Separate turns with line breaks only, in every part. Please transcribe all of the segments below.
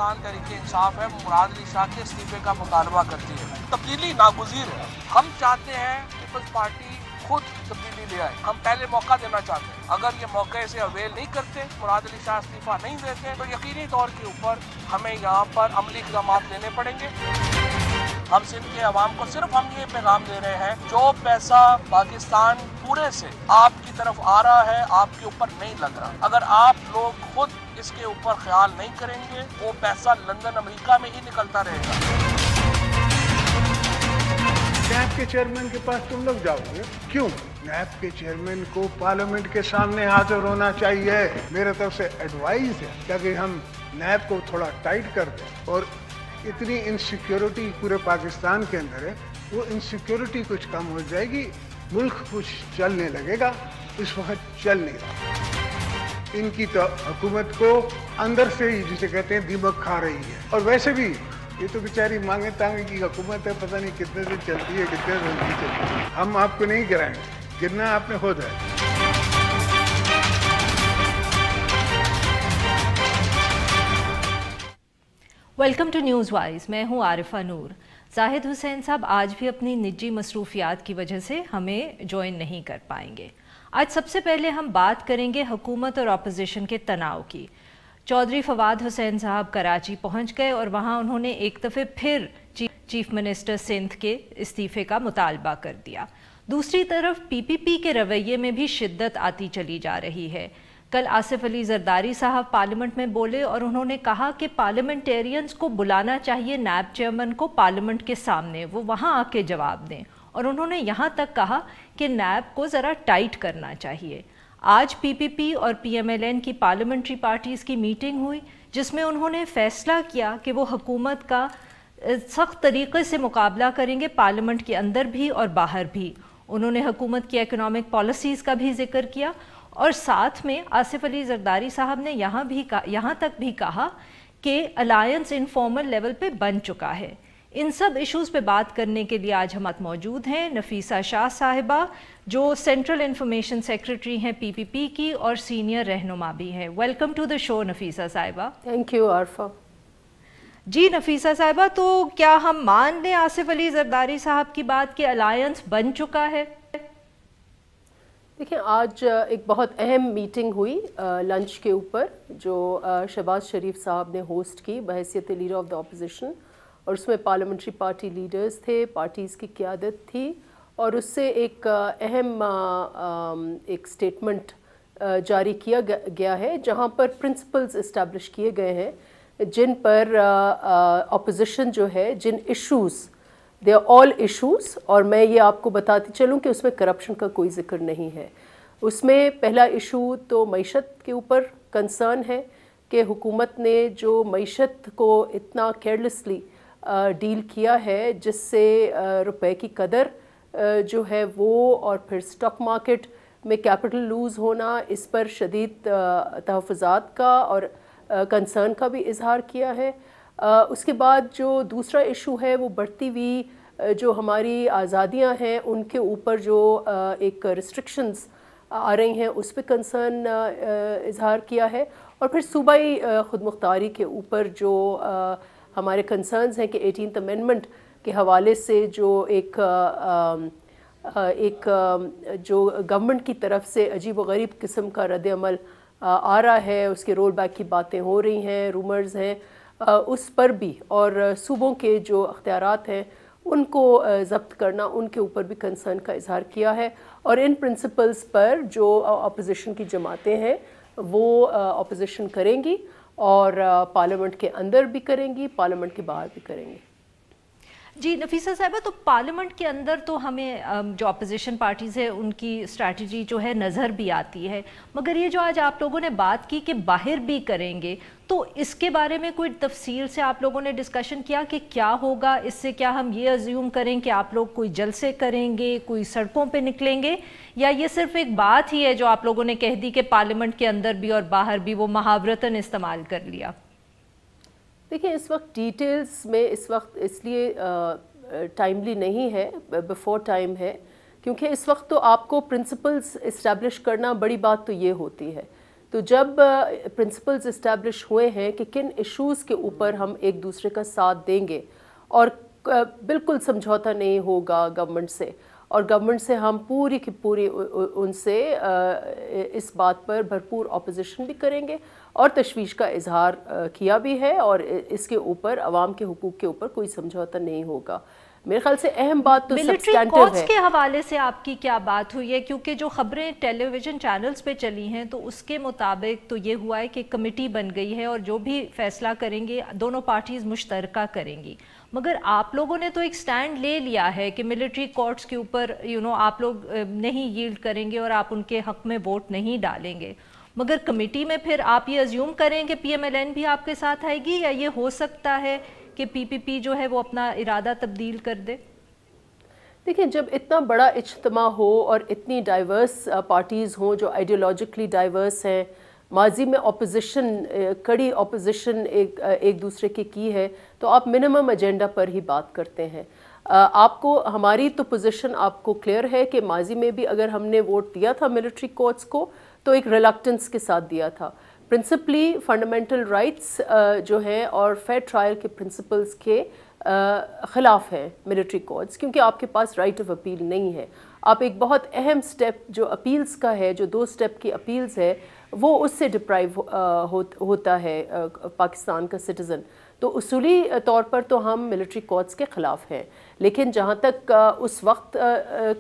पाकिस्तान तहरीक इंसाफ है मुराद अली शाह के इस्तीफे का मुतालबा करती है। तब्दीली नागुज़ीर है। हम चाहते हैं पीपल्स पार्टी खुद तब्दीली ले आए। हम पहले मौका देना चाहते हैं। अगर ये मौके से अवेल नहीं करते, मुराद अली शाह इस्तीफा नहीं देते, तो यकीनी तौर के ऊपर हमें यहाँ पर अमली इक़दाम लेने पड़ेंगे। हम सिंध के अवाम को सिर्फ हम ये पैगाम दे रहे हैं, जो पैसा पाकिस्तान पूरे से आपकी तरफ आ रहा है आपके ऊपर नहीं लग रहा। अगर आप लोग खुद इसके ऊपर ख्याल नहीं करेंगे, वो पैसा लंदन अमेरिका में ही निकलता रहेगा।
नैब के चेयरमैन के पास तुम लोग जाओगे क्यों? नैब के चेयरमैन को पार्लियामेंट के सामने हाजिर होना चाहिए। मेरे तरफ से एडवाइस है ताकि हम नैब को थोड़ा टाइट कर दें। और इतनी इनसिक्योरिटी पूरे पाकिस्तान के अंदर है, वो इनसिक्योरिटी कुछ कम हो जाएगी, मुल्क कुछ चलने लगेगा। इस वक्त चल नहीं रहा। इनकी तो हुकूमत को अंदर से ही जिसे कहते हैं दीमक खा रही है। और वैसे भी ये तो बेचारी मांगे तांगे की हुकूमत है, पता नहीं कितने दिन चलती है कितने दिन नहीं चलती है। हम आपको नहीं गिराएंगे, गिरना आपने खुद है।
Welcome to news wise. मैं हूं आरिफा नूर। जाहिद हुसैन साहब आज भी अपनी निजी मसरूफियात की वजह से हमें ज्वाइन नहीं कर पाएंगे। आज सबसे पहले हम बात करेंगे हुकूमत और अपोजिशन के तनाव की। चौधरी फवाद हुसैन साहब कराची पहुंच गए और वहां उन्होंने एक दफ़े फिर चीफ मिनिस्टर सिंध के इस्तीफ़े का मुतालबा कर दिया। दूसरी तरफ पीपीपी के रवैये में भी शिद्दत आती चली जा रही है। कल आसिफ अली जरदारी साहब पार्लियामेंट में बोले और उन्होंने कहा कि पार्लियामेंटेरियंस को बुलाना चाहिए नैब चेयरमैन को पार्लियामेंट के सामने, वो वहां आके जवाब दें। और उन्होंने यहाँ तक कहा कि नैब को ज़रा टाइट करना चाहिए। आज पीपीपी और पीएमएलएन की पार्लियामेंट्री पार्टीज़ की मीटिंग हुई जिसमें उन्होंने फ़ैसला किया कि वो हुकूमत का सख्त तरीक़े से मुकाबला करेंगे, पार्लियामेंट के अंदर भी और बाहर भी। उन्होंने हुकूमत की इकनॉमिक पॉलिसीज़ का भी जिक्र किया और साथ में आसिफ अली जरदारी साहब ने यहाँ तक भी कहा कि अलायंस इनफॉर्मल लेवल पे बन चुका है। इन सब इश्यूज़ पे बात करने के लिए आज हम मौजूद हैं नफीसा शाह साहिबा, जो सेंट्रल इंफॉर्मेशन सेक्रेटरी हैं पीपीपी की और सीनियर रहनुमा भी हैं। Welcome to the show Nafisa साहिबा।
Thank you Arfa.
जी नफीसा साहिबा, तो क्या हम मान लें आसिफ अली जरदारी साहब की बात कि अलायंस बन चुका है?
देखिए, आज एक बहुत अहम मीटिंग हुई लंच के ऊपर जो शहबाज शरीफ साहब ने होस्ट की बहैसियत लीडर ऑफ द अपोजिशन, और उसमें पार्लियामेंट्री पार्टी लीडर्स थे, पार्टीज़ की क़यादत थी और उससे एक अहम एक स्टेटमेंट जारी किया गया है जहां पर प्रिंसिपल्स इस्टेब्लिश किए गए हैं जिन पर अपोजिशन जो है, जिन issues, they are all issues, और मैं ये आपको बताती चलूँ कि उसमें करप्शन का कोई जिक्र नहीं है। उसमें पहला इशू तो मईशत के ऊपर कंसर्न है कि हुकूमत ने जो मईशत को इतना केयरलेसली डील किया है जिससे रुपए की कदर जो है वो, और फिर स्टॉक मार्केट में कैपिटल लूज़ होना, इस पर शदीद तहफ़्फ़ुज़ात का और कंसर्न का भी इजहार किया है। उसके बाद जो दूसरा इशू है वो बढ़ती हुई जो हमारी आज़ादियां हैं उनके ऊपर जो एक रिस्ट्रिक्शंस आ रही हैं उस पर कंसर्न इजहार किया है। और फिर सूबाई खुद मुख्तारी के ऊपर जो हमारे कंसर्न्स हैं कि 18th अमेंडमेंट के हवाले से जो एक जो गवर्नमेंट की तरफ से अजीब व गरीब किस्म का रद्द अमल आ रहा है, उसके रोल बैक की बातें हो रही हैं, रूमर्स हैं, उस पर भी, और सूबों के जो अख्तियारात हैं उनको ज़ब्त करना, उनके ऊपर भी कंसर्न का इजहार किया है। और इन प्रिंसिपल्स पर जो अपोजिशन की जमातें हैं वो अपोजिशन करेंगी और पार्लियामेंट के अंदर भी करेंगी, पार्लियामेंट के बाहर भी करेंगी।
जी नफीसा साहिबा, तो पार्लियामेंट के अंदर तो हमें जो अपोजिशन पार्टीज़ है उनकी स्ट्रैटेजी जो है नज़र भी आती है, मगर ये जो आज आप लोगों ने बात की कि बाहर भी करेंगे, तो इसके बारे में कोई तफसील से आप लोगों ने डिस्कशन किया कि क्या होगा? इससे क्या हम ये अज्यूम करें कि आप लोग कोई जलसे करेंगे, कोई सड़कों पे निकलेंगे, या ये सिर्फ एक बात ही है जो आप लोगों ने कह दी कि पार्लियामेंट के अंदर भी और बाहर भी वो मुहावरतन इस्तेमाल कर लिया?
देखिए, इस वक्त डिटेल्स में इस वक्त इसलिए टाइमली नहीं है, बिफोर टाइम है, क्योंकि इस वक्त तो आपको प्रिंसिपल्स इस्टेब्लिश करना, बड़ी बात तो ये होती है تو جب پرنسپلز اسٹیبلش ہوئے ہیں کہ کن ایشوز کے اوپر ہم ایک دوسرے کا ساتھ دیں گے اور بالکل سمجھوتا نہیں ہوگا گورنمنٹ سے، اور گورنمنٹ سے ہم پوری کی پوری ان سے اس بات پر بھرپور اپوزیشن بھی کریں گے اور تشویش کا اظہار کیا بھی ہے، اور اس کے اوپر عوام کے حقوق کے اوپر کوئی سمجھوتا نہیں ہوگا۔ میرے خیال سے اہم بات تو سبسٹینٹو ہے۔
کورٹس کے حوالے سے آپ کی کیا بات ہوئی ہے؟ کیونکہ جو خبریں ٹیلی ویژن چینلز پہ چلی ہیں تو اس کے مطابق تو یہ ہوا ہے کہ کمیٹی بن گئی ہے اور جو بھی فیصلہ کریں گے دونوں پارٹیز مشترکہ کریں گی، مگر آپ لوگوں نے تو ایک سٹینڈ لے لیا ہے کہ ملٹری کورٹس کے اوپر آپ لوگ نہیں ییلڈ کریں گے اور آپ ان کے حق میں ووٹ نہیں ڈالیں گے، مگر کمیٹی میں پھر آپ یہ ازیوم کریں کہ پی ایم ایل این بھی آپ کے ساتھ آئے گی، یا یہ ہو سکتا ہے کہ پی پی پی جو ہے وہ اپنا ارادہ تبدیل کر دے؟
دیکھیں، جب اتنا بڑا اجتماع ہو اور اتنی ڈائیورس پارٹیز ہوں جو آئیڈیولوجیکلی ڈائیورس ہیں، ماضی میں اپوزیشن کڑی اپوزیشن ایک دوسرے کی ہے، تو آپ منیمم ایجنڈا پر ہی بات کرتے ہیں۔ آپ کو ہماری تو پوزیشن آپ کو کلیئر ہے کہ ماضی میں بھی اگر ہم نے ووٹ دیا تھا ملٹری کورٹس کو تو ایک ریلکٹنس کے ساتھ دیا تھا، پرنسپلی فنڈامنٹل رائٹس جو ہیں اور فیئر ٹرائل کے پرنسپلز کے خلاف ہیں ملٹری کورٹس، کیونکہ آپ کے پاس رائٹ آف اپیل نہیں ہے۔ آپ ایک بہت اہم سٹیپ جو اپیلز کا ہے، جو 2 سٹیپ کی اپیلز ہے، وہ اس سے ڈپرائیو ہوتا ہے پاکستان کا سٹیزن۔ تو اصولی طور پر تو ہم ملٹری کورٹس کے خلاف ہیں، لیکن جہاں تک اس وقت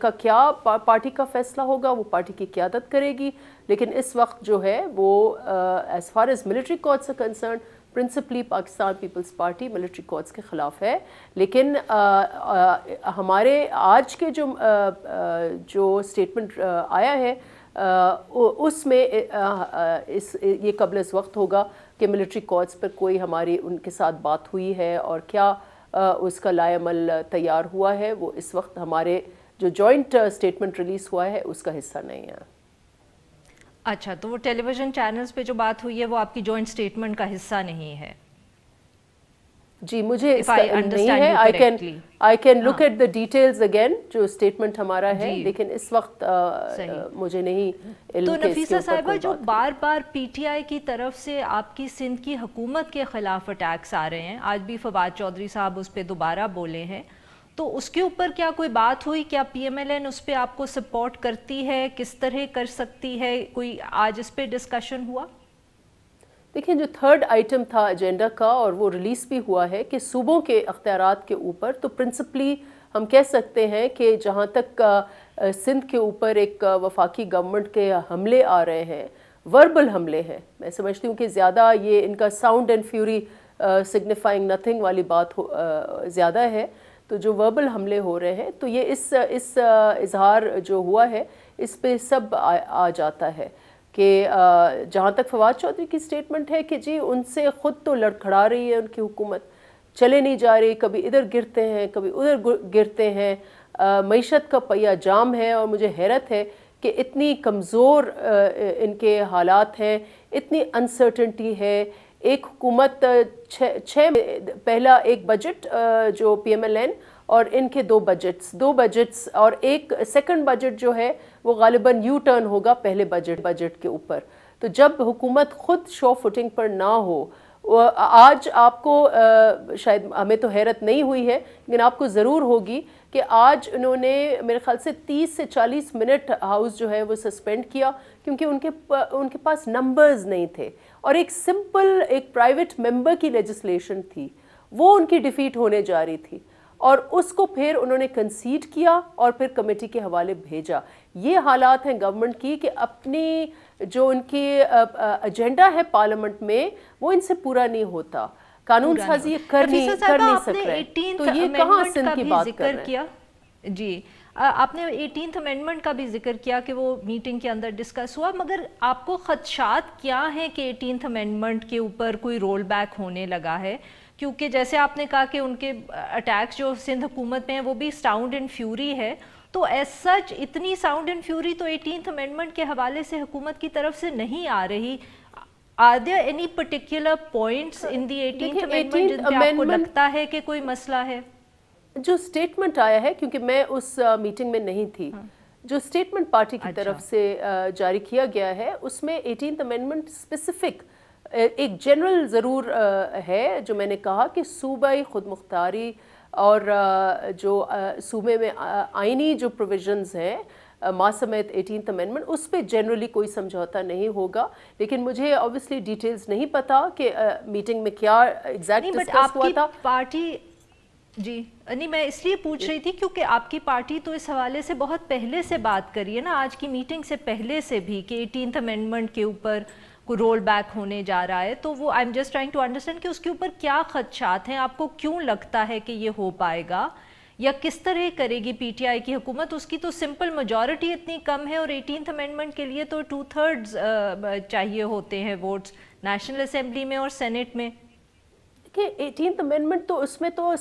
کا کیا پارٹی کا فیصلہ ہوگا وہ پارٹی کی قیادت کرے گی، لیکن اس وقت جو ہے وہ as far as military courts are concerned principally Pakistan Peoples Party military courts کے خلاف ہے۔ لیکن ہمارے آج کے جو اسٹیٹمنٹ آیا ہے اس میں یہ قبل از وقت ہوگا کہ ملٹری کورٹس پر کوئی ہماری ان کے ساتھ بات ہوئی ہے اور کیا اس کا لائے عمل تیار ہوا ہے، وہ اس وقت ہمارے جو جوائنٹ اسٹیٹمنٹ ریلیز ہوا ہے اس کا حصہ نہیں ہے۔
اچھا، تو وہ ٹیلی ویژن چینلز پہ جو بات ہوئی ہے وہ آپ کی جوائنٹ اسٹیٹمنٹ کا حصہ نہیں ہے؟
جی، مجھے اس کا علم نہیں ہے۔ I can look at the details again جو اسٹیٹمنٹ ہمارا ہے، لیکن اس وقت مجھے نہیں علم۔
تو نفیسہ صاحبہ، جو بار بار پی ٹی آئی کی طرف سے آپ کی سندھ کی حکومت کے خلاف اٹیکس آ رہے ہیں، آج بھی فواد چودھری صاحب اس پہ دوبارہ بولے ہیں، تو اس کے اوپر کیا کوئی بات ہوئی؟ کیا پی ایم ایل این اس پہ آپ کو سپورٹ کرتی ہے؟ کس طرح کر سکتی ہے؟ کوئی آج اس پہ ڈسکشن ہوا؟
دیکھیں، جو 3rd آئٹم تھا ایجنڈا کا اور وہ ریلیز بھی ہوا ہے کہ صوبوں کے اختیارات کے اوپر، تو پرنسپلی ہم کہہ سکتے ہیں کہ جہاں تک سندھ کے اوپر ایک وفاقی گورنمنٹ کے حملے آ رہے ہیں، وربل حملے ہیں، میں سمجھتی ہوں کہ زیادہ یہ ان کا sound and fury signifying nothing والی بات زیادہ ہے، تو جو وربل حملے ہو رہے ہیں تو یہ اس اظہار جو ہوا ہے اس پہ سب آ جاتا ہے کہ جہاں تک فواد چودھری کی سٹیٹمنٹ ہے کہ جی ان سے خود تو لڑکھڑا رہی ہے ان کی حکومت، چلے نہیں جا رہی، کبھی ادھر گرتے ہیں کبھی ادھر گرتے ہیں، معیشت کا پہیہ جام ہے، اور مجھے حیرت ہے کہ اتنی کمزور ان کے حالات ہیں، اتنی انسرٹنٹی ہے۔ ایک حکومت پہلا ایک بجٹ جو پی ایم ایل این اور ان کے 2 بجٹس اور ایک سیکنڈ بجٹ جو ہے وہ غالباً یو ٹرن ہوگا پہلے بجٹ کے اوپر۔ تو جب حکومت خود شو فوٹنگ پر نہ ہو، آج آپ کو شاید ہمیں تو حیرت نہیں ہوئی ہے لیکن آپ کو ضرور ہوگی کہ آج انہوں نے میرے خیال سے 30 سے 40 منٹ ہاؤس جو ہے وہ سسپینڈ کیا، کیونکہ ان کے پاس نمبرز نہیں تھے، اور ایک سمپل ایک پرائیویٹ ممبر کی لیجسلیشن تھی، وہ ان کی ڈیفیٹ ہونے جا رہی تھی، اور اس کو پھر انہوں نے کنسیڈ کیا اور پھر کمیٹی کے حوالے بھیجا۔ یہ حالات ہیں گورنمنٹ کی کہ اپنی جو ان کی ایجنڈا ہے پارلیمنٹ میں وہ ان سے پورا نہیں ہوتا، قانون سازی کر نہیں سک رہے، تو یہ کہاں سندھ کی بات کر رہے ہیں؟
جی، آپ نے 18th امینڈمنٹ کا بھی ذکر کیا کہ وہ میٹنگ کے اندر ڈسکس ہوا، مگر آپ کو خدشات کیا ہیں کہ 18th امینڈمنٹ کے اوپر کوئی رول بیک ہونے لگا ہے؟ کیونکہ جیسے آپ نے کہا کہ ان کے اٹیکس جو سندھ حکومت میں ہیں وہ بھی ساؤنڈ اینڈ فیوری ہے، تو ایز سچ اتنی ساؤنڈ اینڈ فیوری تو 18th امینڈمنٹ کے حوالے سے حکومت کی طرف سے نہیں آ رہی۔ Are there any particular points in the 18th amendment جن پہ آپ کو لگتا ہے کہ کوئی مسئلہ ہے؟
جو سٹیٹمنٹ آیا ہے، کیونکہ میں اس میٹنگ میں نہیں تھی، جو اسٹیٹمنٹ پارٹی کی طرف سے جاری کیا گیا ہے اس میں 18th امینڈمنٹ اسپیسیفک ایک جنرل ضرور ہے جو میں نے کہا کہ صوبائی خود مختاری اور جو صوبے میں آئینی جو پروویژنز ہیں سمیت 18th امینڈمنٹ اس پہ جنرلی کوئی سمجھوتا نہیں ہوگا. لیکن مجھے obviously ڈیٹیلز نہیں پتا کہ میٹنگ میں کیا ایگزیکٹ ڈسکس ہوا تھا.
پارٹی جی نہیں میں اس لیے پوچھ رہی تھی کیونکہ آپ کی پارٹی تو اس حوالے سے بہت پہلے سے بات کری ہے نا, آج کی میٹنگ سے پہلے سے بھی, کہ 18th امینڈمنٹ کے اوپر کوئی رول بیک ہونے جا رہا ہے. تو وہ I am just trying to understand کہ اس کے اوپر کیا خدشات ہیں, آپ کو کیوں لگتا ہے کہ یہ ہو پائے گا, یا کس طرح کرے گی پی ٹی آئی کی حکومت. اس کی تو سمپل میجورٹی اتنی کم ہے, اور 18th امینڈمنٹ کے لیے تو 2/3 چاہیے ہوتے ہیں ووٹس نیشنل اسمبلی میں اور سینٹ میں.
کہ 18th امینڈمنٹ تو اس میں تو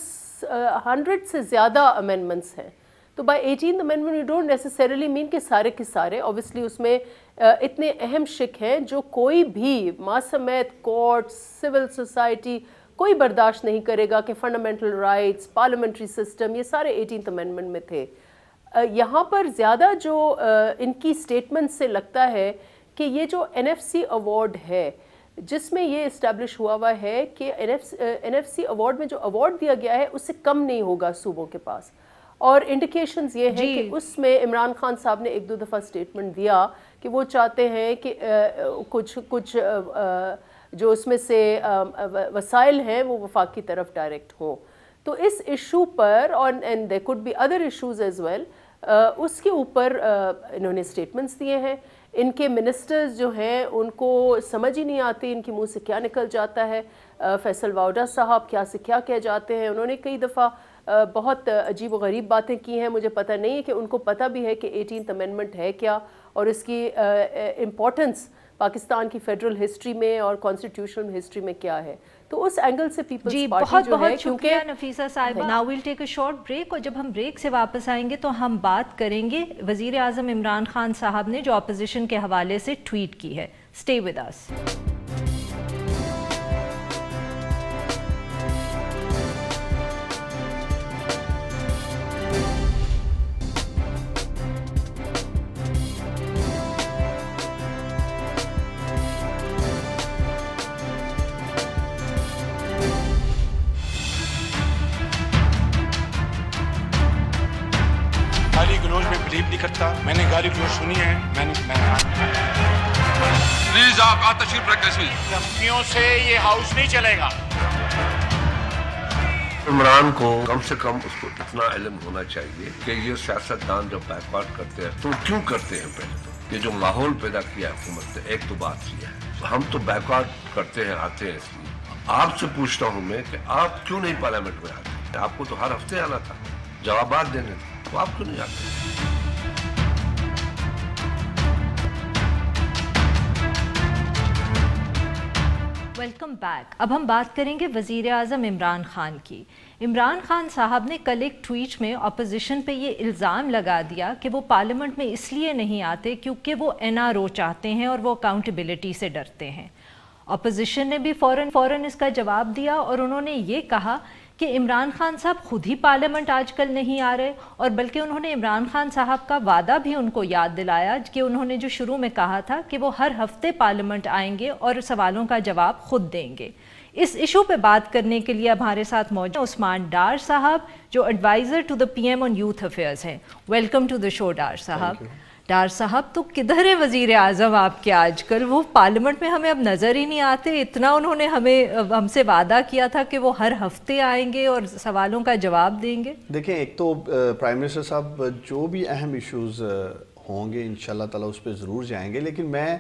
100 سے زیادہ امینڈمنٹس ہیں, تو by 18th amendment you don't necessarily mean کہ سارے کے سارے. اوبیسلی اس میں اتنے اہم شق ہیں جو کوئی بھی سمیت کورٹ, سول سوسائٹی کوئی برداشت نہیں کرے گا کہ فنڈامنٹل رائٹس, پارلیمنٹری سسٹم, یہ سارے 18th امینڈمنٹ میں تھے. یہاں پر زیادہ جو ان کی اسٹیٹمنٹ سے لگتا ہے کہ یہ جو NFC ایوارڈ ہے جس میں یہ اسٹیبلش ہوا ہے کہ NFC ایوارڈ میں جو ایوارڈ دیا گیا ہے اس سے کم نہیں ہوگا صوبوں کے پاس. اور انڈیکیشنز یہ ہیں کہ اس میں عمران خان صاحب نے 1-2 دفعہ اسٹیٹمنٹ دیا کہ وہ چاہتے ہیں کہ کچھ جو اس میں سے وسائل ہیں وہ وفاق کی طرف ڈائریکٹ ہوں. تو اس ایشو پر, اور and there could be other issues as well, اس کے اوپر انہوں نے اسٹیٹمنٹس دیے ہیں. ان کے منسٹرز جو ہیں ان کو سمجھ ہی نہیں آتی ان کے منہ سے کیا نکل جاتا ہے. فیصل واوڈا صاحب کیا سے کیا کہہ جاتے ہیں, انہوں نے کئی دفعہ بہت عجیب و غریب باتیں کی ہیں. مجھے پتہ نہیں ہے کہ ان کو پتہ بھی ہے کہ 18th امینڈمنٹ ہے کیا اور اس کی امپورٹنس پاکستان کی فیڈرل ہسٹری میں اور کانسٹیٹیوشنل ہسٹری میں کیا ہے. تو اس اینگل سے پیپلز پارٹی جو ہے,
بہت شکریہ نفیسہ صاحبہ. Now we'll take a short break, اور جب ہم بریک سے واپس آئیں گے تو ہم بات کریں گے وزیر اعظم عمران خان صاحب نے جو اپوزیشن کے حوالے سے ٹویٹ کی ہے. Stay with us.
نہیں کرتا, میں نے گالی گلوچ سنی ہے,
پلیز آپ تشریف رکھیں.
دھمکیوں سے یہ ہاؤس نہیں چلے گا.
عمران کو کم سے کم اس کو اتنا علم ہونا چاہیے کہ یہ سیاستدان جب بیک وارڈ کرتے ہیں تو کیوں کرتے ہیں. پہلے تو یہ جو ماحول پیدا کیا حکومت نے, ایک تو بات یہ ہے ہم تو بیک وارڈ کرتے ہیں, آتے ہیں. اس لیے آپ سے پوچھتا ہوں میں کہ آپ کیوں نہیں پارلیمنٹ میں آتے؟ آپ کو تو ہر ہفتے آنا تھا, جوابات دینے تھے, تو آپ کیوں نہیں آتے؟
Welcome back. اب ہم بات کریں گے وزیر اعظم عمران خان کی. عمران خان صاحب نے کل ایک ٹویٹ میں اپوزیشن پہ یہ الزام لگا دیا کہ وہ پارلیمنٹ میں اس لیے نہیں آتے کیونکہ وہ NRO چاہتے ہیں اور وہ اکاؤنٹیبلٹی سے ڈرتے ہیں. اپوزیشن نے بھی فوراً اس کا جواب دیا اور انہوں نے یہ کہا کہ عمران خان صاحب خود ہی پارلیمنٹ آج کل نہیں آ رہے, اور بلکہ انہوں نے عمران خان صاحب کا وعدہ بھی ان کو یاد دلایا کہ انہوں نے جو شروع میں کہا تھا کہ وہ ہر ہفتے پارلیمنٹ آئیں گے اور سوالوں کا جواب خود دیں گے. اس ایشو پہ بات کرنے کے لیے اب ہمارے ساتھ موجود ہیں عثمان ڈار صاحب جو adviser to the PM on youth affairs ہیں. Welcome to the show Dar صاحب. ڈار صاحب تو کدھر ہے وزیر اعظم آپ کے آج کل؟ وہ پارلیمنٹ میں ہمیں اب نظر ہی نہیں آتے. اتنا انہوں نے ہم سے وعدہ کیا تھا کہ وہ ہر ہفتے آئیں گے اور سوالوں کا جواب دیں گے.
دیکھیں, ایک تو پرائم منسٹر صاحب جو بھی اہم ایشوز ہوں گے انشاءاللہ تعالیٰ اس پہ ضرور جائیں گے, لیکن میں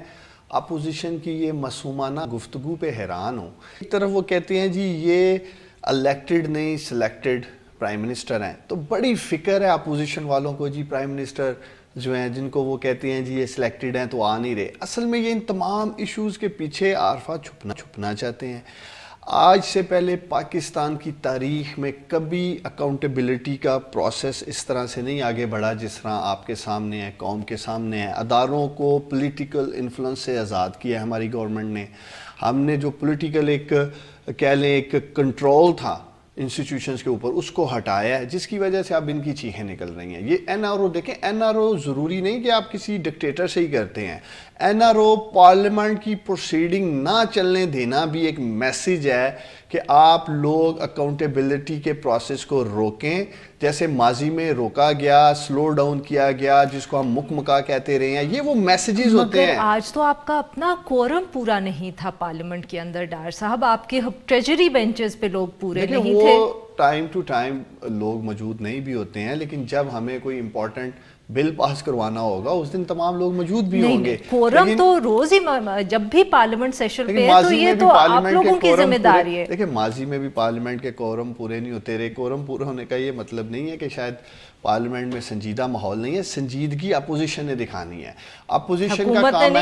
اپوزیشن کی یہ معصومانہ گفتگو پہ حیران ہوں. ایک طرف وہ کہتے ہیں جی یہ الیکٹڈ نہیں سلیکٹڈ پرائم منسٹر ہیں, تو بڑی فکر ہے اپوزیشن والوں کو جی پرائم منسٹر جو ہیں جن کو وہ کہتے ہیں جی یہ سلیکٹڈ ہیں تو آ نہیں رہے. اصل میں یہ ان تمام ایشوز کے پیچھے عارفہ چھپنا چاہتے ہیں. آج سے پہلے پاکستان کی تاریخ میں کبھی اکاؤنٹیبلٹی کا پروسیس اس طرح سے نہیں آگے بڑھا جس طرح آپ کے سامنے ہے, قوم کے سامنے ہے. اداروں کو پولیٹیکل انفلوئنس سے آزاد کیا ہے ہماری گورنمنٹ نے. ہم نے جو پولیٹیکل ایک کہہ لیں ایک کنٹرول تھا انسٹیٹیوشنز کے اوپر اس کو ہٹایا ہے، جس کی وجہ سے اب ان کی چیخیں نکل رہی ہیں۔ یہ این آر او دیکھیں، این آر او ضروری نہیں کہ آپ کسی ڈکٹیٹر سے ہی کرتے ہیں، این آر او پارلیمنٹ کی پروسیڈنگ نہ چلنے دینا بھی ایک میسیج ہے کہ آپ لوگ اکاؤنٹیبلٹی کے پروسیس کو روکیں، جیسے ماضی میں روکا گیا، سلو ڈاؤن کیا گیا، جس کو ہم مکمکا کہتے رہے ہیں، یہ وہ میسیجز ہوتے ہیں۔
مگر آج تو آپ کا اپنا کورم پورا نہیں تھا پارلیمنٹ کے اندر ڈار صاحب، آپ کے ٹریجری بینچز پہ لوگ پورے نہیں تھے۔
وہ ٹائم ٹو ٹائم لوگ موجود نہیں بھی ہوتے ہیں، لیکن جب ہمیں کوئی امپورٹنٹ بل پاس کروانا ہوگا اس دن تمام لوگ موجود بھی ہوں گے۔
کورم تو روز ہی جب بھی پارلیمنٹ سیشن پہ ہے تو یہ تو آپ لوگوں کی ذمہ داری ہے۔
دیکھیں ماضی میں بھی پارلیمنٹ کے کورم پورے نہیں ہوتے رہے۔ کورم پورا ہونے کا یہ مطلب نہیں ہے کہ شاید پارلیمنٹ میں سنجیدہ ماحول نہیں ہے، سنجیدگی اپوزیشن نے دکھانی ہے۔ اپوزیشن کا کام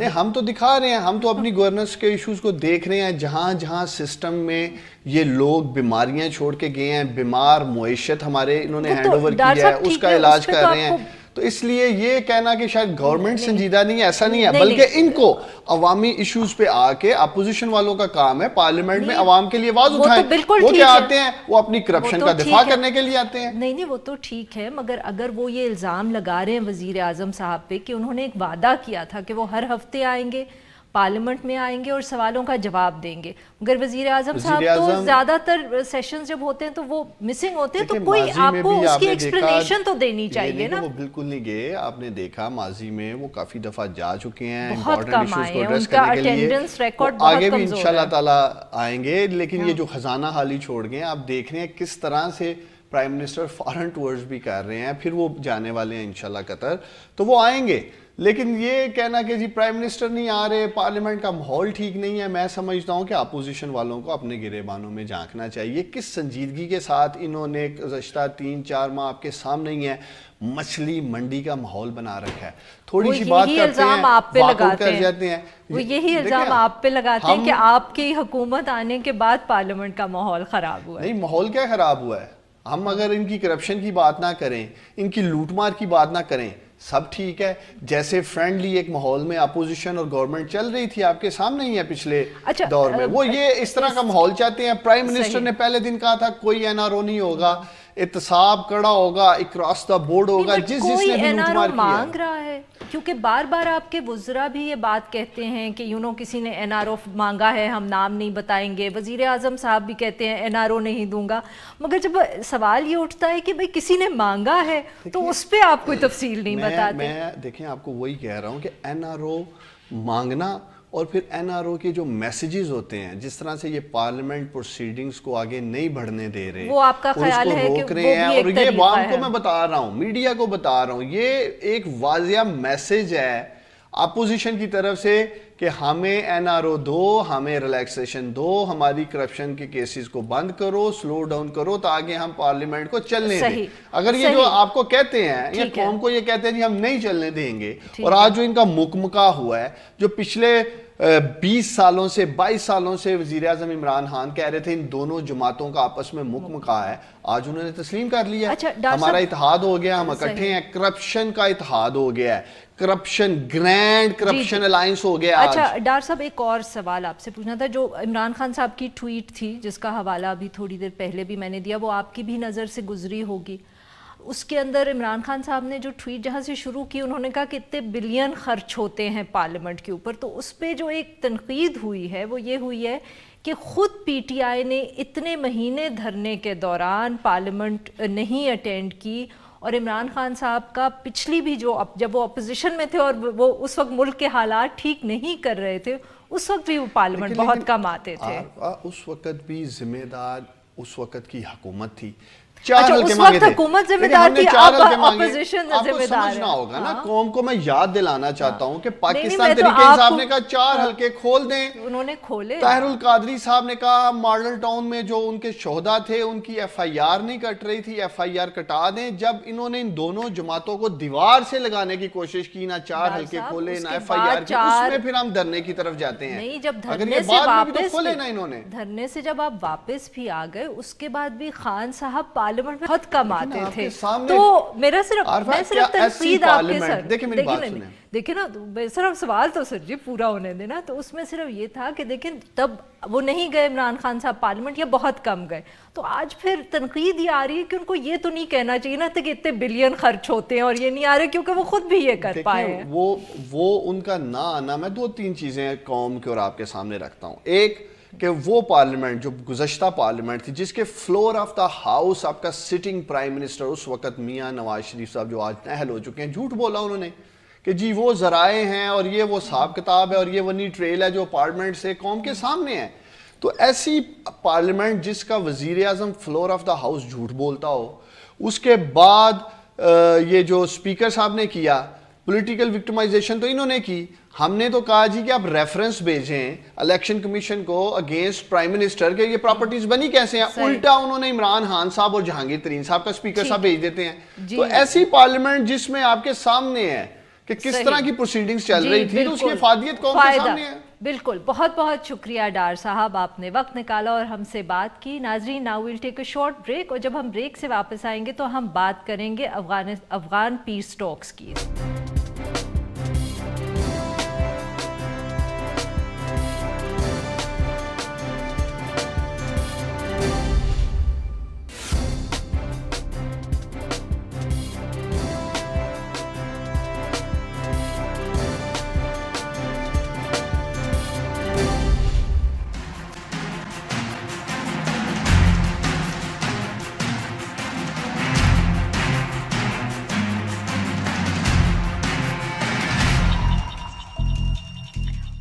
ہے، ہم تو دکھا رہے ہیں، ہم تو اپنی گورننس کے ایشوز کو دیکھ رہے ہیں، جہاں جہاں سسٹم میں یہ لوگ بیماریاں چھوڑ کے گئے ہیں، بیمار معیشت ہمارے انہوں نے ہینڈ اوور کیا ہے، اس کا علاج کر رہے ہیں۔ تو اس لیے یہ کہنا کہ شاید گورنمنٹ سنجیدہ نہیں ہے، ایسا نہیں ہے، بلکہ ان کو عوامی ایشوز پہ آ کے اپوزیشن والوں کا کام ہے پارلیمنٹ میں عوام کے لیے آواز اٹھائیں۔ وہ کیا آتے ہیں؟ وہ اپنی کرپشن کا دفاع کرنے کے لیے آتے ہیں۔
نہیں وہ تو ٹھیک ہے، مگر اگر وہ یہ الزام لگا رہے ہیں وزیر اعظم صاحب پہ کہ انہوں نے ایک وعدہ کیا تھا کہ وہ ہر ہفتے آئیں گے، پارلیمنٹ میں آئیں گے اور سوالوں کا جواب دیں گے، مگر وزیر اعظم صاحب تو زیادہ تر سیشنز جب ہوتے ہیں تو وہ مسنگ ہوتے ہیں، تو کوئی آپ کو اس کی ایکسپلینیشن تو دینی چاہیے نا۔
وہ بالکل نہیں گئے، آپ نے دیکھا ماضی میں وہ کافی دفعہ جا چکے ہیں،
بہت کم آئے ہیں، ان کا اٹینڈنس ریکارڈ بہت
آگے بھی
کمزور ہے۔
انشاءاللہ تعالیٰ آئیں گے، لیکن یہ جو خزانہ حالی چھوڑ گئے ہیں، آپ دیکھ رہے ہیں کس طرح سے پرائم منسٹر فارن ٹورز بھی کر رہے ہیں، پھر وہ جانے والے ہیں انشاءاللہ قطر، تو وہ آئیں گے۔ لیکن یہ کہنا کہ جی پرائم منسٹر نہیں آ رہے، پارلیمنٹ کا ماحول ٹھیک نہیں ہے، میں سمجھتا ہوں کہ اپوزیشن والوں کو اپنے گریبانوں میں جھانکنا چاہیے۔ کس سنجیدگی کے ساتھ انہوں نے گزشتہ 3-4 ماہ آپ کے سامنے ہی ہے مچھلی منڈی کا ماحول بنا رکھا ہے، تھوڑی سی بات کرتے ہیں واقع کر جاتے ہیں۔
وہ یہی الزام آپ پہ لگاتے ہیں کہ آپ کی حکومت آنے کے بعد پارلیمنٹ کا ماحول خراب ہوا ہے۔
نہیں، ماحول کیا خراب ہوا ہے؟ ہم اگر ان کی کرپشن کی بات نہ کریں، ان کی لوٹ مار کی بات نہ کریں، سب ٹھیک ہے۔ جیسے فرینڈلی ایک ماحول میں اپوزیشن اور گورنمنٹ چل رہی تھی، آپ کے سامنے ہی ہے پچھلے دور میں، وہ یہ اس طرح کا ماحول چاہتے ہیں۔ پرائم منسٹر نے پہلے دن کہا تھا کوئی این آر او نہیں ہوگا، احتساب کڑا ہوگا، اکراس دا بورڈ ہوگا، جس نے بھی لوٹ مار کی
مانگ رہا ہے، کیونکہ بار بار آپ کے وزراء بھی یہ بات کہتے ہیں کہ کسی نے این آر او مانگا ہے، ہم نام نہیں بتائیں گے، وزیر اعظم صاحب بھی کہتے ہیں این آر او نہیں دوں گا، مگر جب سوال یہ اٹھتا ہے کہ بھئی کسی نے مانگا ہے تو اس پہ آپ کوئی تفصیل نہیں بتاتے۔
میں دیکھیں آپ کو وہی کہہ رہا ہوں کہ این آر او مانگنا اور پھر این آر او کے جو میسیجز ہوتے ہیں، جس طرح سے یہ پارلیمنٹ پروسیڈنگز کو آگے نہیں بڑھنے دے رہے،
وہ آپ کا خیال ہے کہ
روک رہے ہیں، اور یہ عوام کو میں بتا رہا ہوں، میڈیا کو بتا رہا ہوں، یہ ایک واضح میسیج ہے اپوزیشن کی طرف سے کہ ہمیں این آر او دو، ہمیں ریلیکسیشن دو، ہماری کرپشن کے کیسز کو بند کرو، سلو ڈاؤن کرو تاکہ ہم پارلیمنٹ کو چلنے دیں۔ اگر یہ جو آپ کو کہتے ہیں یا قوم کو یہ کہتے ہیں ہم نہیں چلنے دیں گے، اور آج جو ان کا مکمکا ہوا ہے، جو پچھلے 20 سالوں سے 22 سالوں سے وزیر اعظم عمران خان کہہ رہے تھے ان دونوں جماعتوں کا آپس میں مکمکا ہے، آج انہوں نے تسلیم کر لیا، ہمارا اتحاد ہو گیا، ہم اکٹھے ہیں، کرپشن کا اتحاد ہو گیا ہے، کرپشن گرینڈ کرپشن الائنس ہو گیا۔
اچھا ڈاکٹر صاحب، ایک اور سوال آپ سے پوچھنا تھا، جو عمران خان صاحب کی ٹویٹ تھی جس کا حوالہ ابھی تھوڑی دیر پہلے بھی میں نے دیا، وہ آپ کی بھی نظر سے گزری ہوگی۔ اس کے اندر عمران خان صاحب نے جو ٹویٹ جہاں سے شروع کی، انہوں نے کہا کہ اتنے بلین خرچ ہوتے ہیں پارلیمنٹ کے اوپر، تو اس پہ جو ایک تنقید ہوئی ہے وہ یہ ہوئی ہے کہ خود پی ٹی آئی نے اتنے مہینے دھرنے کے دوران پارلیمنٹ نہیں اٹینڈ کی، اور عمران خان صاحب کا پچھلی بھی جب وہ اپوزیشن میں تھے اور وہ اس وقت ملک کے حالات ٹھیک نہیں کر رہے تھے، اس وقت بھی وہ پارلیمنٹ بہت کم آتے تھے۔
اس وقت بھی ذمہ دار اس وقت کی حکومت تھی،
اچھا اس وقت حکومت ذمہ دار تھی، اب اپوزیشن ذمہ دار ہے۔
آپ کو سمجھنا ہوگا نا، قوم کو میں یاد دلانا چاہتا ہوں کہ پاکستان تحریک انصاف نے کہا 4 حلقے کھول دیں،
انہوں نے کھولے۔
طاہر القادری صاحب نے کہا ماڈل ٹاؤن میں جو ان کے شہداء تھے ان کی ایف آئی آر نہیں کٹ رہی تھی، ایف آئی آر کٹا دیں۔ جب انہوں نے ان دونوں جماعتوں کو دیوار سے لگانے کی کوشش کی، نہ 4 حلقے کھولے نہ ایف آئی آر کی، اس میں پھر ہم دھرنے کی طرف جاتے ہیں۔
نہیں، جب دھرنے سے جب آپ واپس بھی آ گئے، اس کے بعد بھی خان صاحب पार्लियामेंट में बहुत कम आते थे।
सामने
तो मैं सिर्फ तनकीद आपके सर, देखिए ना, सिर्फ सवाल तो सर जी पूरा होने देना। तो उसमें सिर्फ ये था कि देखिए तब वो नहीं गए इमरान खान साहब पार्लियामेंट, या बहुत कम गए, तो आज फिर तनकीद ये आ रही है कि उनको ये तो नहीं कहना चाहिए ना कि इतने बिलियन खर्च होते हैं, और ये नहीं आ रहे क्योंकि वो खुद भी ये कर पाए हैं।
वो उनका ना आना, मैं 2-3 चीजें कौम के और आपके सामने रखता हूँ। एक कि वो पार्लियामेंट जो गुज़श्ता पार्लियामेंट थी, जिसके फ्लोर ऑफ द हाउस आपका सिटिंग प्राइम मिनिस्टर उस वक्त मियां नवाज शरीफ साहब, जो आज नहल हो चुके हैं, झूठ बोला उन्होंने कि जी वो ज़राए हैं और ये वो हिसाब किताब है और ये वनी ट्रेल है जो पार्लियामेंट से कौम के सामने है। तो ऐसी पार्लियामेंट जिसका वज़ीर आज़म फ्लोर ऑफ द हाउस झूठ बोलता हो, उसके बाद ये जो स्पीकर साहब ने किया पॉलिटिकल विक्टिमाइजेशन तो इन्होंने की। हमने तो कहा जी कि आप रेफरेंस भेजें इलेक्शन कमीशन को अगेंस्ट प्राइम मिनिस्टर के ये प्रॉपर्टीज बनी कैसे हैं, उल्टा उन्होंने इमरान खान साहब और जहांगीर तरीन साहब का स्पीकर साहब भेज देते हैं। तो ऐसी पार्लियामेंट जिसमें आपके सामने है कि किस तरह की प्रोसीडिंग्स चल रही थी, तो उसकी इफादियत कौम के सामने है।
बिल्कुल, बहुत बहुत शुक्रिया डार साहब, आपने वक्त निकाला और हमसे बात की। नाजरीन, now we'll take a short break, और जब हम ब्रेक से वापस आएंगे तो हम बात करेंगे अफगान पीस टॉक्स की।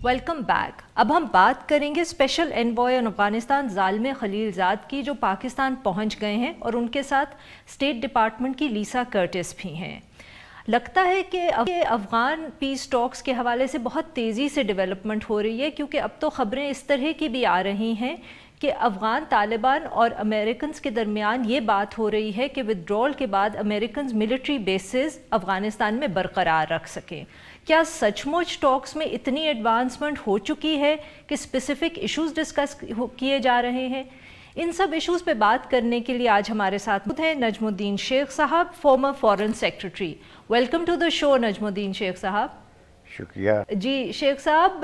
Welcome back. अब हम बात करेंगे special envoy on Afghanistan Zalmay Khalilzad की, जो पाकिस्तान पहुंच गए हैं, और उनके साथ स्टेट डिपार्टमेंट की लीसा कर्टिस भी हैं। लगता है कि अफगान पीस टॉक्स के हवाले से बहुत तेज़ी से डेवलपमेंट हो रही है, क्योंकि अब तो ख़बरें इस तरह की भी आ रही हैं कि अफ़गान तालिबान और अमेरिकन के दरमियान ये बात हो रही है कि विड्रॉल के बाद अमेरिकन मिलिट्री बेसिस अफ़गानिस्तान में बरकरार रख सकें। क्या सचमुच टॉक्स में इतनी एडवांसमेंट हो चुकी है कि स्पेसिफिक इश्यूज डिस्कस किए जा रहे हैं? इन सब इश्यूज़ पे बात करने के लिए आज हमारे साथ हैं नजमुद्दीन शेख साहब, former foreign secretary. Welcome to the show Najmuddin Sheikh साहब।
शुक्रिया
जी। शेख साहब,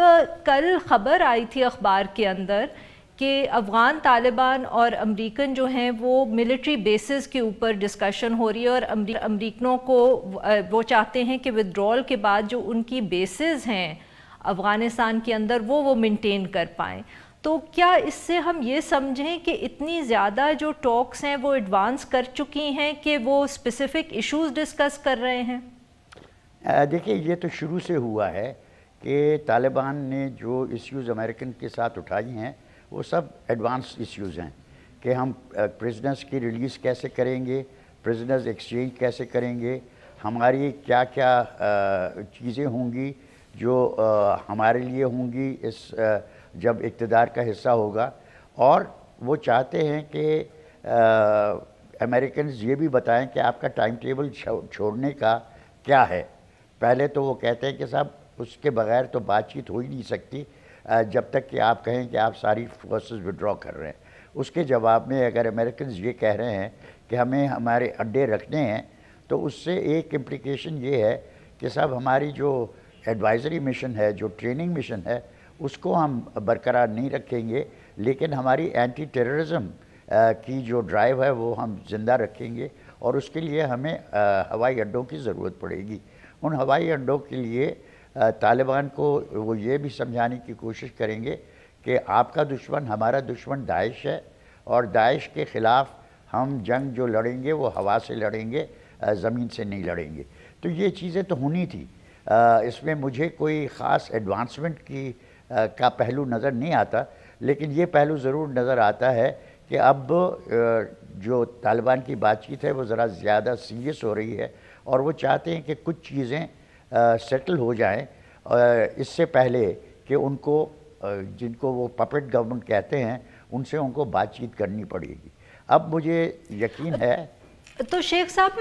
कल खबर आई थी अखबार के अंदर कि अफ़गान तालिबान और अमरीकन जो हैं वो मिलिट्री बेसिस के ऊपर डिस्कशन हो रही है, और अमरीकनों को वो चाहते हैं कि विड्रॉल के बाद जो उनकी बेसिस हैं अफ़गानिस्तान के अंदर वो मेंटेन कर पाएँ। तो क्या इससे हम ये समझें कि इतनी ज़्यादा जो टॉक्स हैं वो एडवांस कर चुकी हैं कि वो स्पेसिफिक इश्यूज़ डिस्कस कर रहे हैं?
देखिए, ये तो शुरू से हुआ है कि तालिबान ने जो इश्यूज़ अमेरिकन के साथ उठाई हैं वो सब एडवांस इश्यूज़ हैं कि हम प्रिजनर्स की रिलीज़ कैसे करेंगे, प्रिजनर्स एक्सचेंज कैसे करेंगे, हमारी क्या क्या चीज़ें होंगी जो हमारे लिए होंगी इस जब इक़्तिदार का हिस्सा होगा। और वो चाहते हैं कि अमेरिकन्स ये भी बताएं कि आपका टाइम टेबल छोड़ने का क्या है। पहले तो वो कहते हैं कि साहब उसके बगैर तो बातचीत हो ही नहीं सकती जब तक कि आप कहें कि आप सारी फोर्सेस विड्रॉ कर रहे हैं। उसके जवाब में अगर अमेरिकन ये कह रहे हैं कि हमें हमारे अड्डे रखने हैं, तो उससे एक इम्प्लिकेशन ये है कि साहब हमारी जो एडवाइज़री मिशन है, जो ट्रेनिंग मिशन है, उसको हम बरकरार नहीं रखेंगे, लेकिन हमारी एंटी टेररिज्म की जो ड्राइव है वो हम ज़िंदा रखेंगे, और उसके लिए हमें हवाई अड्डों की ज़रूरत पड़ेगी। उन हवाई अड्डों के लिए तालिबान को वो ये भी समझाने की कोशिश करेंगे कि आपका दुश्मन हमारा दुश्मन दाइश है, और दाइश के ख़िलाफ़ हम जंग जो लड़ेंगे वो हवा से लड़ेंगे, ज़मीन से नहीं लड़ेंगे। तो ये चीज़ें तो होनी थी। इसमें मुझे कोई ख़ास एडवांसमेंट की का पहलू नज़र नहीं आता, लेकिन ये पहलू ज़रूर नज़र आता है कि अब जो तालिबान की बातचीत है वो ज़रा ज़्यादा सीरियस हो रही है, और वो चाहते हैं कि कुछ चीज़ें सेटल हो जाएं इससे पहले कि उनको जिनको वो पपेट गवर्नमेंट कहते हैं उनसे उनको बातचीत करनी पड़ेगी। अब मुझे यकीन है
तो शेख साहब,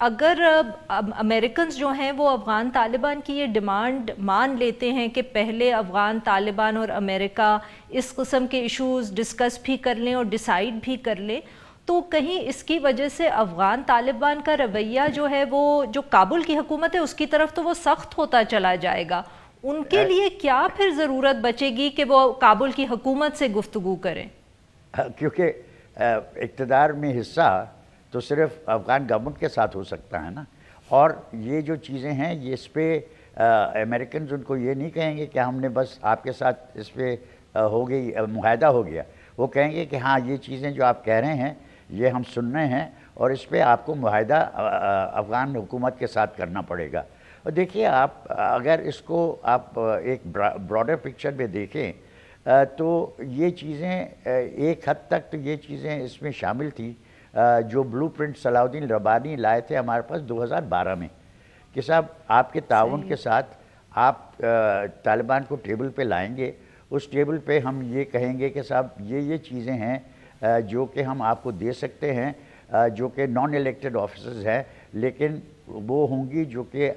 अगर अमेरिकन जो हैं वो अफ़गान तालिबान की ये डिमांड मान लेते हैं कि पहले अफ़गान तालिबान और अमेरिका इस किस्म के इश्यूज़ डिस्कस भी कर लें और डिसाइड भी कर लें, तो कहीं इसकी वजह से अफ़गान तालिबान का रवैया जो है वो जो काबुल की हुकूमत है उसकी तरफ तो वो सख्त होता चला जाएगा, उनके लिए क्या फिर ज़रूरत बचेगी कि वो काबुल की हुकूमत से गुफ्तगू करें? क्योंकि
इक़्तिदार में हिस्सा तो सिर्फ अफ़गान गवर्नमेंट के साथ हो सकता है ना, और ये जो चीज़ें हैं ये इस पर अमेरिकन उनको ये नहीं कहेंगे कि हमने बस आपके साथ इस पर हो गई मुआहदा हो गया। वो कहेंगे कि हाँ ये चीज़ें जो आप कह रहे हैं ये हम सुन रहे हैं और इस पर आपको मुआहदा अफ़गान हुकूमत के साथ करना पड़ेगा। और देखिए आप अगर इसको आप एक ब्रॉडर पिक्चर में देखें तो ये चीज़ें एक हद तक तो ये चीज़ें इसमें शामिल थी जो ब्लूप्रिंट सलाउद्दीन रब्बानी लाए थे हमारे पास 2012 में कि साहब आपके ताउन के साथ आप तालिबान को टेबल पे लाएंगे, उस टेबल पे हम ये कहेंगे कि साहब ये चीज़ें हैं जो कि हम आपको दे सकते हैं जो कि नॉन इलेक्टेड ऑफिसर्स हैं, लेकिन वो होंगी जो कि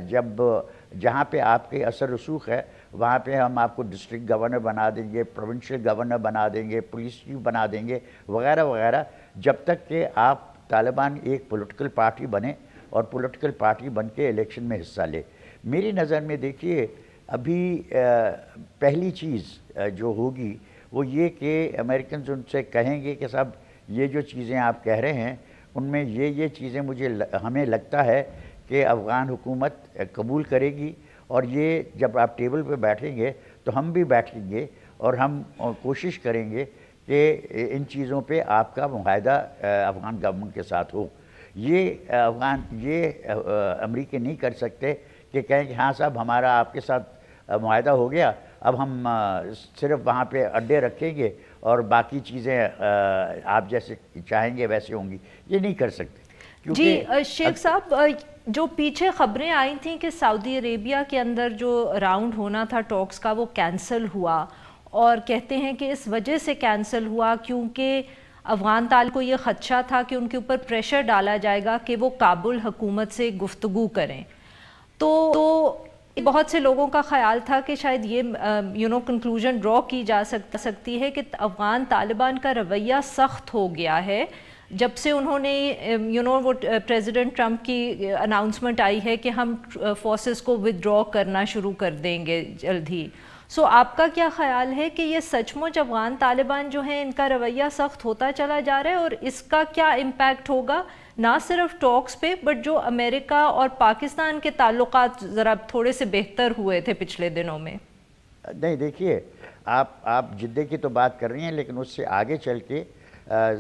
जब जहाँ पे आपके असर रसूख है वहाँ पे हम आपको डिस्ट्रिक्ट गवर्नर बना देंगे, प्रोविंशियल गवर्नर बना देंगे, पुलिस चीफ बना देंगे वगैरह वगैरह, जब तक कि आप तालिबान एक पॉलिटिकल पार्टी बने और पॉलिटिकल पार्टी बन के इलेक्शन में हिस्सा ले। मेरी नज़र में देखिए अभी पहली चीज़ जो होगी वो ये कि अमेरिकन उनसे कहेंगे कि साहब ये जो चीज़ें आप कह रहे हैं उनमें ये चीज़ें हमें लगता है कि अफ़गान हुकूमत कबूल करेगी, और ये जब आप टेबल पे बैठेंगे तो हम भी बैठेंगे और हम कोशिश करेंगे कि इन चीज़ों पे आपका मुआहदा अफ़गान गवर्नमेंट के साथ हो। ये अमरीकी नहीं कर सकते कि कहें कि हाँ साहब हमारा आपके साथ मुआहदा हो गया, अब हम सिर्फ वहाँ पे अड्डे रखेंगे और बाकी चीज़ें आप जैसे चाहेंगे वैसे होंगी, ये नहीं कर सकते।
जी शेख साहब, जो पीछे खबरें आई थी कि सऊदी अरेबिया के अंदर जो राउंड होना था टॉक्स का वो कैंसिल हुआ, और कहते हैं कि इस वजह से कैंसिल हुआ क्योंकि अफ़गान ताल को ये ख़दशा था कि उनके ऊपर प्रेशर डाला जाएगा कि वो काबुल हुकूमत से गुफ्तगू करें। तो बहुत से लोगों का ख्याल था कि शायद ये कंक्लूजन ड्रॉ की जा सकती है कि अफ़गान तालिबान का रवैया सख्त हो गया है जब से उन्होंने वो प्रेसिडेंट ट्रंप की अनाउंसमेंट आई है कि हम फोर्सेस को विदड्रॉ करना शुरू कर देंगे जल्द ही। सो आपका क्या ख्याल है कि ये सचमुच अफ़गान तालिबान जो हैं इनका रवैया सख्त होता चला जा रहा है, और इसका क्या इम्पैक्ट होगा ना सिर्फ टॉक्स पे बट जो अमेरिका और पाकिस्तान के ताल्लुकात ज़रा थोड़े से बेहतर हुए थे पिछले दिनों में?
नहीं देखिए, आप जिद्दे की तो बात कर रही हैं, लेकिन उससे आगे चल के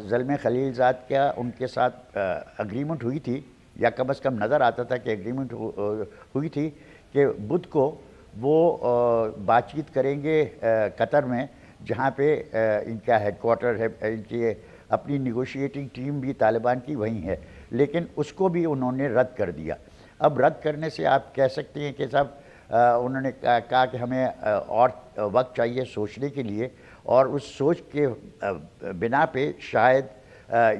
ज़ल्मे खलीलज़ाद का उनके साथ अग्रीमेंट हुई थी, या कम अज़ कम नज़र आता था कि एग्रीमेंट हुई थी कि बुध को वो बातचीत करेंगे कतर में, जहाँ पे इनका हेडक्वार्टर है, इनकी अपनी निगोशिएटिंग टीम भी तालिबान की वहीं है, लेकिन उसको भी उन्होंने रद्द कर दिया। अब रद्द करने से आप कह सकते हैं कि साहब उन्होंने कहा कि हमें और वक्त चाहिए सोचने के लिए, और उस सोच के बिना पे शायद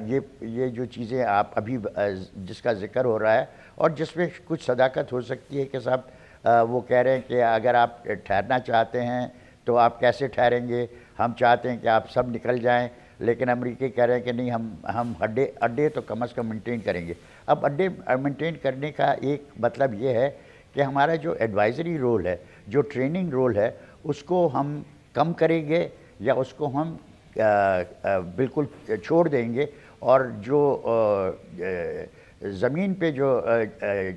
ये जो चीज़ें आप अभी जिसका ज़िक्र हो रहा है और जिसमें कुछ सदाकत हो सकती है कि साहब वो कह रहे हैं कि अगर आप ठहरना चाहते हैं तो आप कैसे ठहरेंगे, हम चाहते हैं कि आप सब निकल जाएं, लेकिन अमेरिकी कह रहे हैं कि नहीं हम अड्डे तो कम अज़ कम मेंटेन करेंगे। अब अड्डे मेंटेन करने का एक मतलब ये है कि हमारा जो एडवाइज़री रोल है, जो ट्रेनिंग रोल है, उसको हम कम करेंगे या उसको हम बिल्कुल छोड़ देंगे, और जो ज़मीन पे जो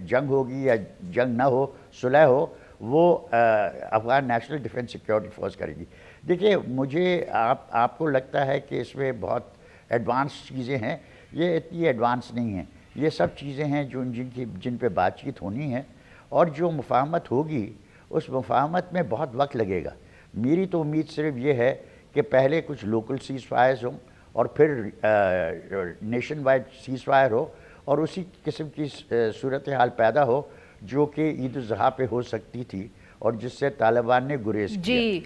जंग होगी या जंग ना हो, सुलह हो, वो Afghan national defence security force करेगी। देखिए मुझे आपको लगता है कि इसमें बहुत एडवांस चीज़ें हैं, ये इतनी एडवांस नहीं हैं। ये सब चीज़ें हैं जिन पे बातचीत होनी है, और जो मुफाहमत होगी उस मुफाहमत में बहुत वक्त लगेगा। मेरी तो उम्मीद सिर्फ ये है कि पहले कुछ लोकल सीज़ फायर्स हों और फिर नेशन वाइड सीज़ फायर हो, और उसी किस्म की सूरत हाल पैदा हो जो कि ईद उल ज़ुहा पे हो सकती थी और जिससे तालिबान ने गुरेज किया।
जी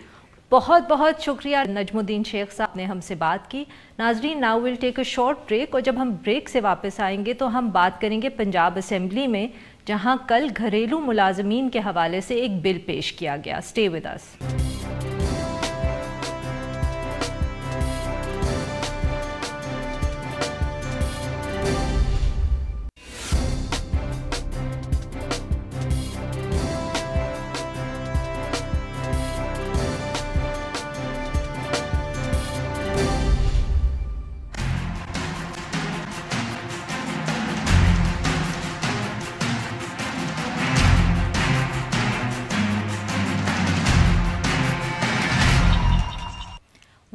बहुत बहुत शुक्रिया नजमुद्दीन शेख साहब ने हमसे बात की। नाजरीन, now we'll take a short break, और जब हम ब्रेक से वापस आएंगे तो हम बात करेंगे पंजाब असेंबली में, जहां कल घरेलू मुलाजमीन के हवाले से एक बिल पेश किया गया। Stay with us.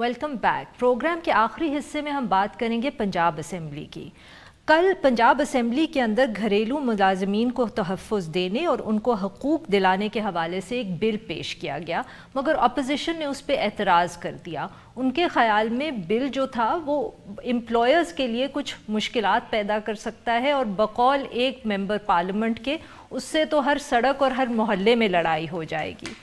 Welcome back. Programme के आखिरी हिस्से में हम बात करेंगे पंजाब असेंबली की। कल पंजाब असेंबली के अंदर घरेलू मुलाजमीन को तहफ़्फ़ुज़ देने और उनको हकूक़ दिलाने के हवाले से एक बिल पेश किया गया, मगर अपोजिशन ने उस पर एतराज़ कर दिया। उनके ख़याल में बिल जो था वो एम्प्लॉयर्स के लिए कुछ मुश्किलात पैदा कर सकता है और बकौल एक मेंबर पार्लियामेंट के उससे तो हर सड़क और हर मोहल्ले में लड़ाई हो जाएगी।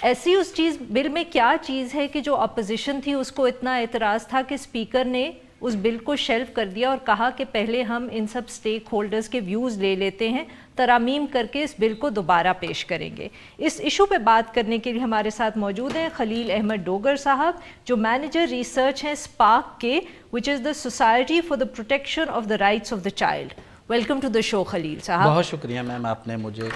ऐसी उस बिल में क्या चीज़ है कि जो अपोजिशन थी उसको इतना एतराज़ था कि स्पीकर ने उस बिल को शेल्फ कर दिया और कहा कि पहले हम इन सब स्टेक होल्डर्स के व्यूज़ ले लेते हैं, तरामीम करके इस बिल को दोबारा पेश करेंगे। इस इशू पे बात करने के लिए हमारे साथ मौजूद हैं खलील अहमद डोगर साहब, जो मैनेजर रिसर्च हैं स्पार्क के, which is the society for the protection of the rights of the child. Welcome to the show Khalil साहब।
बहुत शुक्रिया मैम, आपने मुझे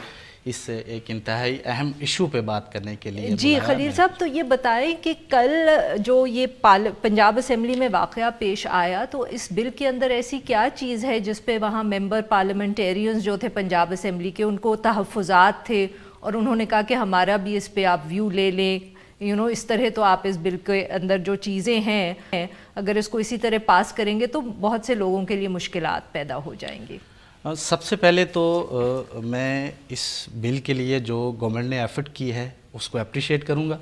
इस एक इंतहाई अहम इशू पे बात करने के लिए
जी खलील साहब, तो ये बताएं कि कल जो ये पंजाब असेंबली में वाक़या पेश आया, तो इस बिल के अंदर ऐसी क्या चीज़ है जिस पे वहाँ मेंबर पार्लियामेंटेरियंस जो थे पंजाब असेंबली के, उनको तहफ़्फ़ुज़ात थे और उन्होंने कहा कि हमारा भी इस पे आप व्यू ले लें, इस तरह तो आप इस बिल के अंदर जो चीज़ें हैं अगर इसको इसी तरह पास करेंगे तो बहुत से लोगों के लिए मुश्किलात पैदा हो जाएंगी।
सबसे पहले तो मैं इस बिल के लिए जो गवर्नमेंट ने एफर्ट की है उसको अप्रिशिएट करूंगा,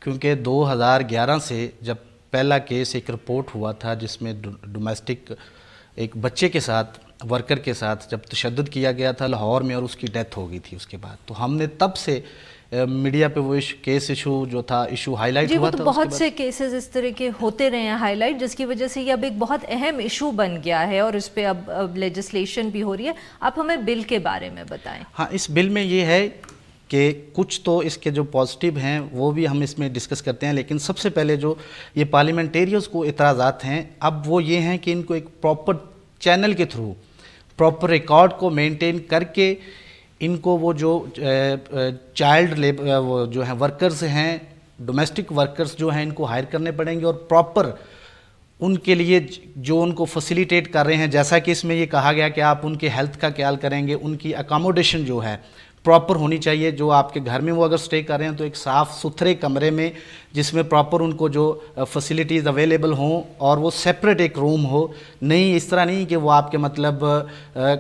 क्योंकि 2011 से जब पहला केस एक रिपोर्ट हुआ था जिसमें डोमेस्टिक एक बच्चे के साथ, वर्कर के साथ जब तशद्दुद किया गया था लाहौर में और उसकी डेथ हो गई थी उसके बाद, तो हमने तब से मीडिया पे वो केस इशू था हाईलाइट हुआ था।
तो बहुत से केसेस इस तरह के होते रहे हैं हाईलाइट, जिसकी वजह से ये अब एक बहुत अहम इशू बन गया है और इस पे अब लेजिस्लेशन भी हो रही है। आप हमें बिल के बारे में बताएं।
हाँ, इस बिल में ये है कि कुछ तो इसके जो पॉजिटिव हैं वो भी हम इसमें डिस्कस करते हैं, लेकिन सबसे पहले जो ये पार्लियामेंटेरियंस को इतराज़ात हैं अब वो ये हैं कि इनको एक प्रॉपर चैनल के थ्रू प्रॉपर रिकॉर्ड को मेंटेन करके इनको वो जो चाइल्ड लेबर वो जो हैं वर्कर्स हैं, डोमेस्टिक वर्कर्स जो हैं, इनको हायर करने पड़ेंगे और प्रॉपर उनके लिए जो उनको फैसिलिटेट कर रहे हैं, जैसा कि इसमें ये कहा गया कि आप उनके हेल्थ का ख्याल करेंगे, उनकी अकोमोडेशन जो है प्रॉपर होनी चाहिए। जो आपके घर में वो अगर स्टे कर रहे हैं तो एक साफ़ सुथरे कमरे में जिसमें प्रॉपर उनको जो फैसिलिटीज़ अवेलेबल हों और वो सेपरेट एक रूम हो, नहीं इस तरह नहीं कि वो आपके मतलब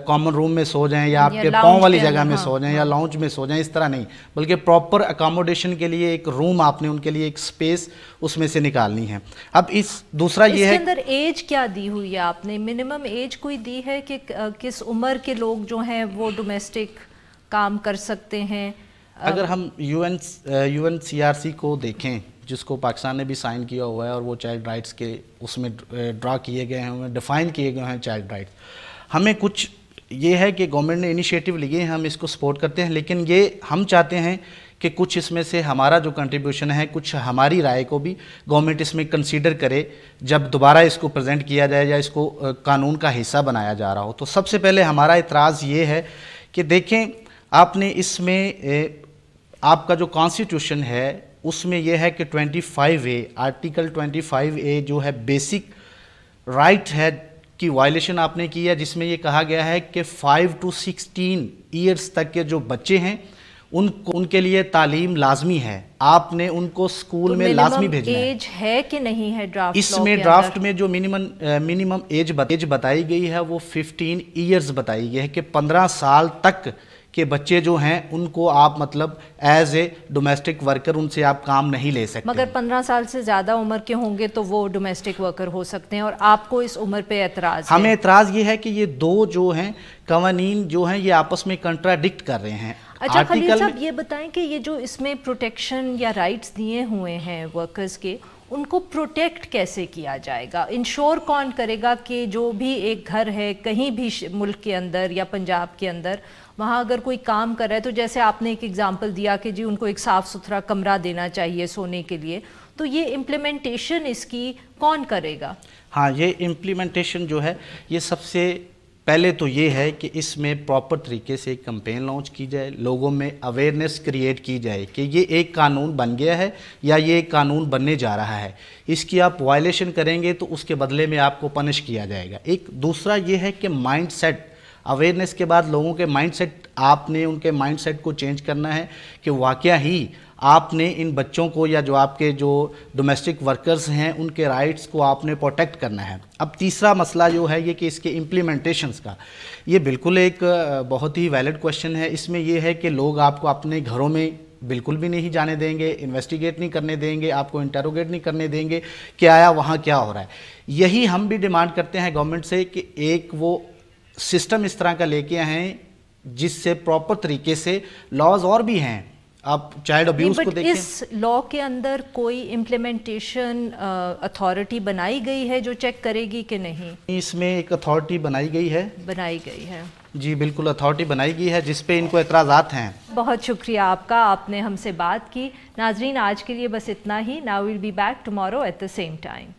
कॉमन रूम में सो जाएं या आपके पाँव वाली जगह में सो जाएं या लाउंज में सो जाएं, इस तरह नहीं, बल्कि प्रॉपर अकोमोडेशन के लिए एक रूम आपने उनके लिए एक स्पेस उसमें से निकालनी है। अब इस दूसरा ये है
अंदर एज क्या दी हुई है आपने, मिनिमम एज कोई दी है कि किस उम्र के लोग जो हैं वो डोमेस्टिक काम कर सकते हैं?
अगर हम UNCRC को देखें जिसको पाकिस्तान ने भी साइन किया हुआ है और वो चाइल्ड राइट्स के उसमें ड्रा किए गए हैं, डिफ़ाइन किए गए हैं चाइल्ड राइट्स, हमें कुछ ये है कि गवर्नमेंट ने इनिशिएटिव लिए हैं, हम इसको सपोर्ट करते हैं, लेकिन ये हम चाहते हैं कि कुछ इसमें से हमारा जो कंट्रीब्यूशन है, कुछ हमारी राय को भी गवर्नमेंट इसमें कंसीडर करे जब दोबारा इसको प्रेजेंट किया जाए या इसको कानून का हिस्सा बनाया जा रहा हो। तो सबसे पहले हमारा इतराज़ ये है कि देखें, आपने इसमें आपका जो कॉन्स्टिट्यूशन है उसमें यह है कि 25A आर्टिकल 25A जो है बेसिक राइट है की वायलेशन आपने की है, जिसमें ये कहा गया है कि 5 to 16 ईयर्स तक के जो बच्चे हैं उनके लिए तालीम लाजमी है, आपने उनको स्कूल में लाजमी भेजना है।
एज है कि नहीं है ड्राफ्ट
इसमें ड्राफ्ट में जो मिनिमम एज बताई गई है वो 15 ईयर्स बताई गई है कि 15 साल तक के बच्चे जो हैं उनको आप मतलब एज ए डोमेस्टिक वर्कर उनसे आप काम नहीं ले सकते।
मगर 15 साल से ज़्यादा उम्र के होंगे तो वो डोमेस्टिक वर्कर हो सकते हैं, और आपको इस उम्र पे एतराज़ है?
हमें एतराज़ ये है कि ये दो जो हैं कवानीन जो हैं ये आपस में कंट्राडिक्ट कर रहे हैं।
अच्छा खलील साहब, ये बताएं कि ये जो इसमें प्रोटेक्शन या राइट्स दिए हुए हैं वर्कर्स के, उनको प्रोटेक्ट कैसे किया जाएगा? इंश्योर कौन करेगा कि जो भी एक घर है कहीं भी मुल्क के अंदर या पंजाब के अंदर, वहाँ अगर कोई काम कर रहा है, तो जैसे आपने एक एग्जांपल दिया कि जी उनको एक साफ़ सुथरा कमरा देना चाहिए सोने के लिए, तो ये इम्प्लीमेंटेशन इसकी कौन करेगा?
हाँ, ये इम्प्लीमेंटेशन जो है ये सबसे पहले तो ये है कि इसमें प्रॉपर तरीके से एक कैंपेन लॉन्च की जाए, लोगों में अवेयरनेस क्रिएट की जाए कि ये एक कानून बन गया है या ये एक कानून बनने जा रहा है, इसकी आप वायलेशन करेंगे तो उसके बदले में आपको पनिश किया जाएगा। एक दूसरा ये है कि माइंड सेट अवेयरनेस के बाद लोगों के माइंडसेट, आपने उनके माइंडसेट को चेंज करना है कि वाकया ही आपने इन बच्चों को या जो आपके जो डोमेस्टिक वर्कर्स हैं उनके राइट्स को आपने प्रोटेक्ट करना है। अब तीसरा मसला जो है ये कि इसके इम्प्लीमेंटेशंस का, ये बिल्कुल एक बहुत ही वैलिड क्वेश्चन है। इसमें ये है कि लोग आपको अपने घरों में बिल्कुल भी नहीं जाने देंगे, इन्वेस्टिगेट नहीं करने देंगे, आपको इंटरोगेट नहीं करने देंगे कि आया वहाँ क्या हो रहा है। यही हम भी डिमांड करते हैं गवर्नमेंट से कि एक वो सिस्टम इस तरह का लेके आएँ जिससे प्रॉपर तरीके से लॉज और भी हैं, आप चाइल्ड अब्यूज को देखें।
इस लॉ के अंदर कोई इम्प्लीमेंटेशन अथॉरिटी बनाई गई है जो चेक करेगी कि नहीं?
इसमें एक अथॉरिटी बनाई गई है जी, बिल्कुल अथॉरिटी बनाई गई है जिस पे इनको एतराज़ात हैं।
बहुत शुक्रिया आपका, आपने हमसे बात की। नाजरीन, आज के लिए बस इतना ही। Now will be back tomorrow at the same time.